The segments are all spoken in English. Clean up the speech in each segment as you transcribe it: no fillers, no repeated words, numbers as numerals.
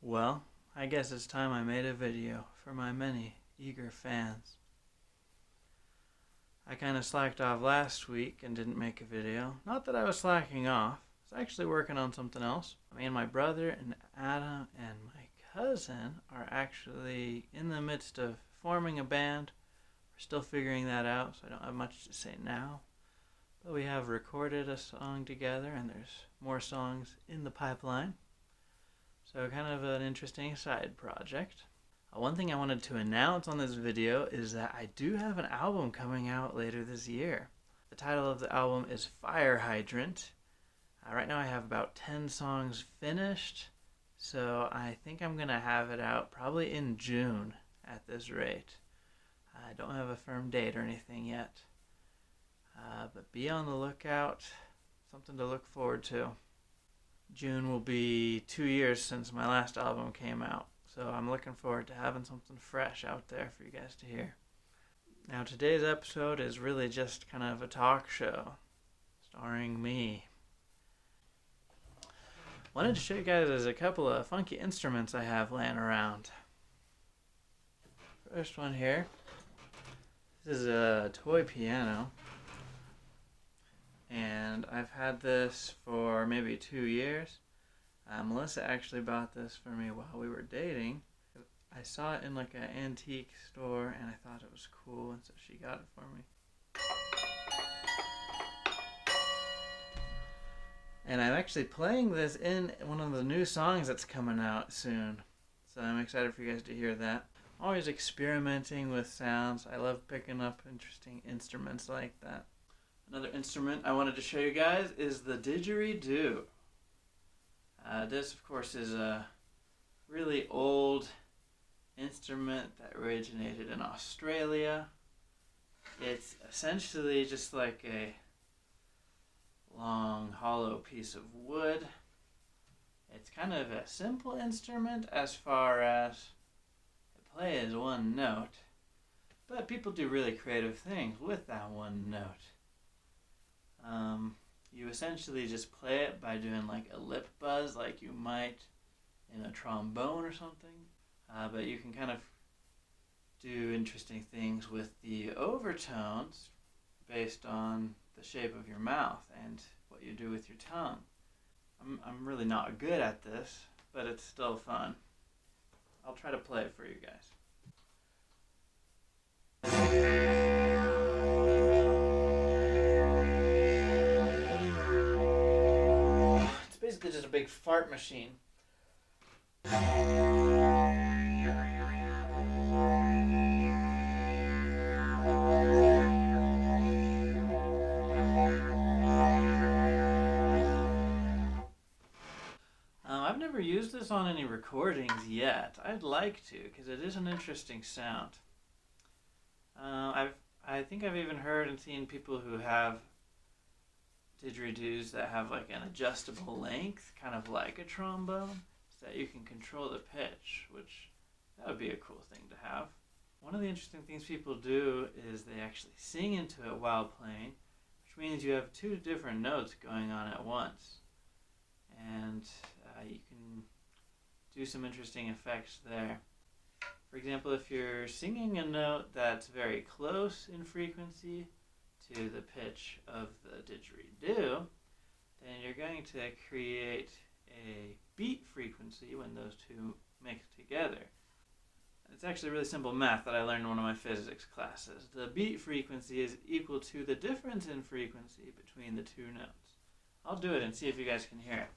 Well, I guess it's time I made a video for my many eager fans. I kind of slacked off last week and didn't make a video. Not that I was slacking off. I was actually working on something else. Me and my brother and Adam and my cousin are actually in the midst of forming a band. We're still figuring that out, so I don't have much to say now. But we have recorded a song together, and there's more songs in the pipeline. So kind of an interesting side project. One thing I wanted to announce on this video is that I do have an album coming out later this year. The title of the album is Fire Hydrant. Right now I have about 10 songs finished, so I think I'm going to have it out probably in June at this rate. I don't have a firm date or anything yet, but be on the lookout. Something to look forward to. June will be 2 years since my last album came out, so I'm looking forward to having something fresh out there for you guys to hear. Now today's episode is really just kind of a talk show, starring me. Wanted to show you guys a couple of funky instruments I have laying around. First one here, this is a toy piano. And I've had this for maybe 2 years. Melissa actually bought this for me while we were dating. I saw it in like an antique store and I thought it was cool, and so she got it for me. And I'm actually playing this in one of the new songs that's coming out soon. So I'm excited for you guys to hear that. I'm always experimenting with sounds. I love picking up interesting instruments like that. Another instrument I wanted to show you guys is the didgeridoo. This, of course, is a really old instrument that originated in Australia. It's essentially just like a long, hollow piece of wood. It's kind of a simple instrument as far as it plays one note, but people do really creative things with that one note. You essentially just play it by doing like a lip buzz like you might in a trombone or something. But you can kind of do interesting things with the overtones based on the shape of your mouth and what you do with your tongue. I'm really not good at this, but it's still fun. I'll try to play it for you guys. Basically just a big fart machine. I've never used this on any recordings yet. I'd like to, because it is an interesting sound. I think I've even heard and seen people who have didgeridoos that have like an adjustable length, kind of like a trombone, so that you can control the pitch, which that would be a cool thing to have. One of the interesting things people do is they actually sing into it while playing, which means you have two different notes going on at once. And you can do some interesting effects there. For example, if you're singing a note that's very close in frequency to the pitch of the didgeridoo, then you're going to create a beat frequency when those two mix together. It's actually really simple math that I learned in one of my physics classes. The beat frequency is equal to the difference in frequency between the two notes. I'll do it and see if you guys can hear it.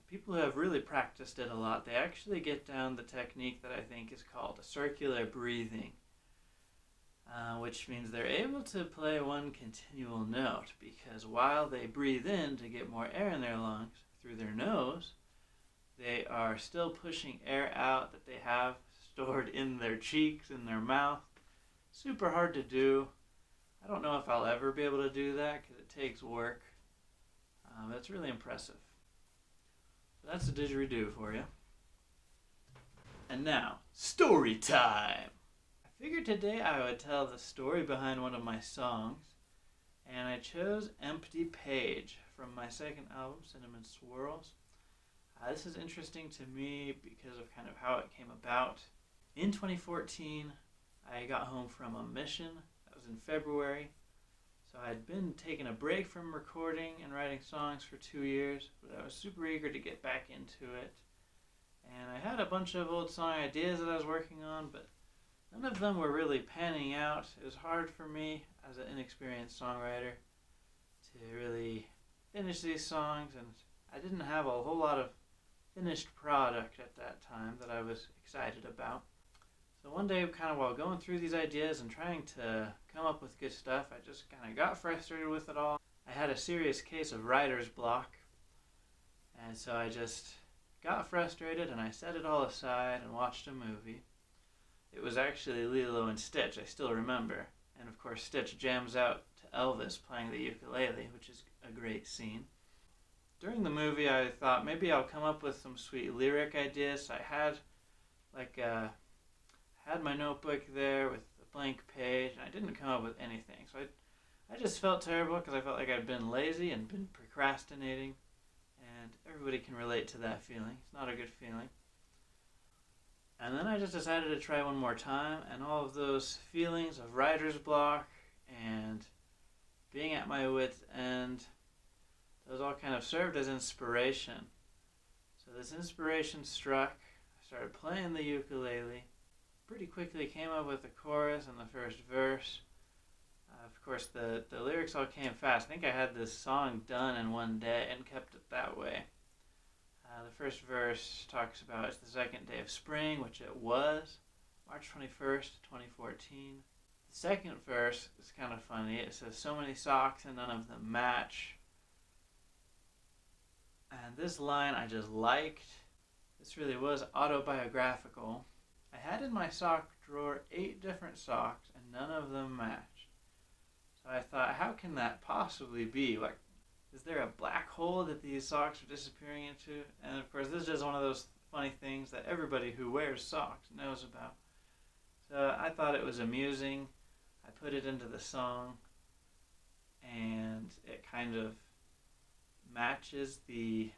People who have really practiced it a lot, they actually get down the technique that I think is called a circular breathing, which means they're able to play one continual note, because while they breathe in to get more air in their lungs through their nose, they are still pushing air out that they have stored in their cheeks, in their mouth. Super hard to do. I don't know if I'll ever be able to do that because it takes work, but it's really impressive. That's a didgeridoo for you. And now, story time! I Figured today I would tell the story behind one of my songs, and I chose Empty Page from my second album, Cinnamon Swirls. This is interesting to me because of kind of how it came about. In 2014, I got home from a mission. That was in February. So I had been taking a break from recording and writing songs for 2 years, but I was super eager to get back into it. And I had a bunch of old song ideas that I was working on, but none of them were really panning out. It was hard for me as an inexperienced songwriter to really finish these songs, and I didn't have a whole lot of finished product at that time that I was excited about. So one day, kind of while going through these ideas and trying to come up with good stuff, I just kind of got frustrated with it all. I had a serious case of writer's block, and so I just got frustrated and I set it all aside and watched a movie. It was actually Lilo and Stitch, I still remember. And of course Stitch jams out to Elvis playing the ukulele, which is a great scene. During the movie I thought maybe I'll come up with some sweet lyric ideas. So I had my notebook there with a blank page, and I didn't come up with anything. So I just felt terrible because I felt like I'd been lazy and been procrastinating. And everybody can relate to that feeling. It's not a good feeling. And then I just decided to try one more time, and all of those feelings of writer's block and being at my wit's end, those all kind of served as inspiration. So this inspiration struck. I started playing the ukulele. Pretty quickly came up with the chorus and the first verse. Of course, the lyrics all came fast. I think I had this song done in one day and kept it that way. The first verse talks about it's the second day of spring, which it was, March 21st, 2014. The second verse is kind of funny. It says, so many socks and none of them match. And this line I just liked. This really was autobiographical. I had in my sock drawer 8 different socks and none of them matched. So I thought, how can that possibly be? Like, is there a black hole that these socks are disappearing into? And of course, this is just one of those funny things that everybody who wears socks knows about. So I thought it was amusing. I put it into the song, and it kind of matches the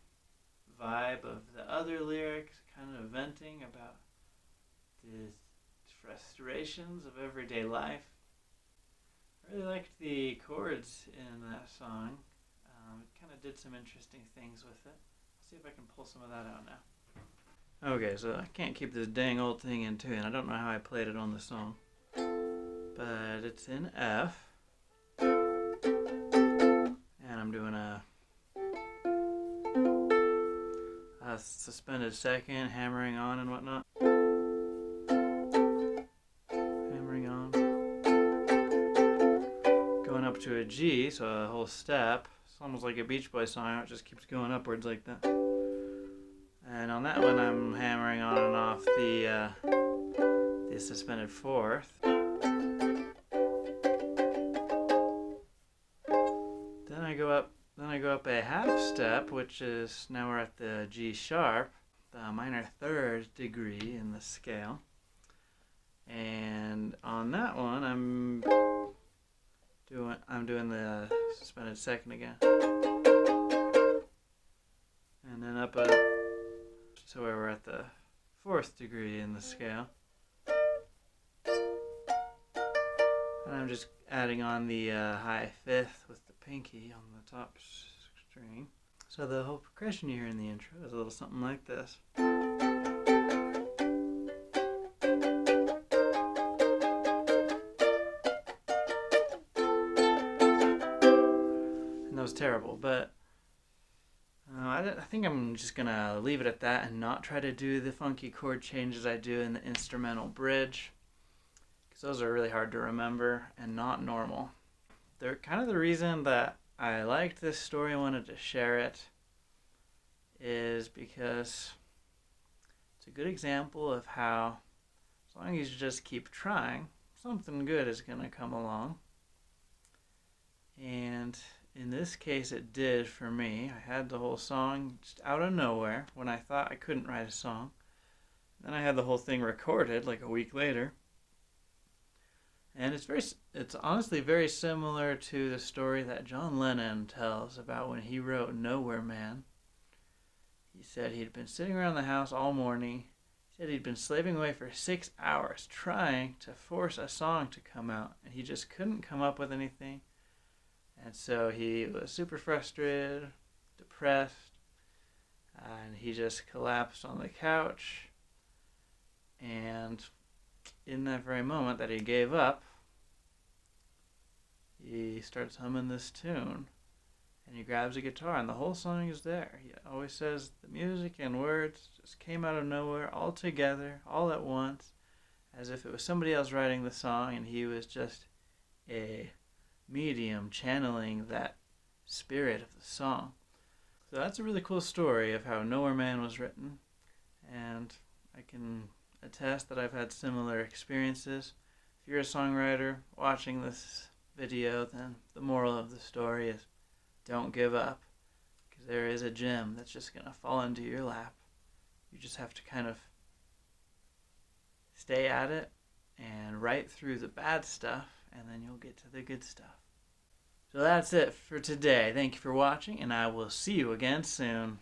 vibe of the other lyrics, kind of venting about the frustrations of everyday life. I really liked the chords in that song. It kind of did some interesting things with it. I'll see if I can pull some of that out now. Okay, so I can't keep this dang old thing in tune. I don't know how I played it on the song. But it's in F. And I'm doing a suspended second, hammering on and whatnot. Hammering on. Going up to a G, so a whole step. It's almost like a Beach Boys song. It just keeps going upwards like that. And on that one, I'm hammering on and off the suspended fourth. Then I go up a half step, which is now we're at the G sharp, the minor third degree in the scale. And on that one, I'm doing the suspended second again. And then up to where we're at the 4th degree in the scale. And I'm just adding on the high 5th with the pinky on the top string. So the whole progression you hear in the intro is a little something like this. That was terrible, but I think I'm just gonna leave it at that and not try to do the funky chord changes I do in the instrumental bridge, because those are really hard to remember and not normal. They're kind of the reason that I liked this story and wanted to share it is because it's a good example of how, as long as you just keep trying, something good is gonna come along. And in this case, it did for me. I had the whole song just out of nowhere when I thought I couldn't write a song. Then I had the whole thing recorded like a week later. And it's honestly very similar to the story that John Lennon tells about when he wrote Nowhere Man. He said he'd been sitting around the house all morning. He said he'd been slaving away for 6 hours trying to force a song to come out, and he just couldn't come up with anything. And so he was super frustrated, depressed, and he just collapsed on the couch. And in that very moment that he gave up, he starts humming this tune. And he grabs a guitar, and the whole song is there. He always says the music and words just came out of nowhere, all together, all at once, as if it was somebody else writing the song, and he was just a medium channeling that spirit of the song. So that's a really cool story of how Nowhere Man was written, and I can attest that I've had similar experiences. If you're a songwriter watching this video, then the moral of the story is don't give up, because there is a gem that's just going to fall into your lap. You just have to kind of stay at it and write through the bad stuff, and then you'll get to the good stuff. So that's it for today. Thank you for watching, and I will see you again soon.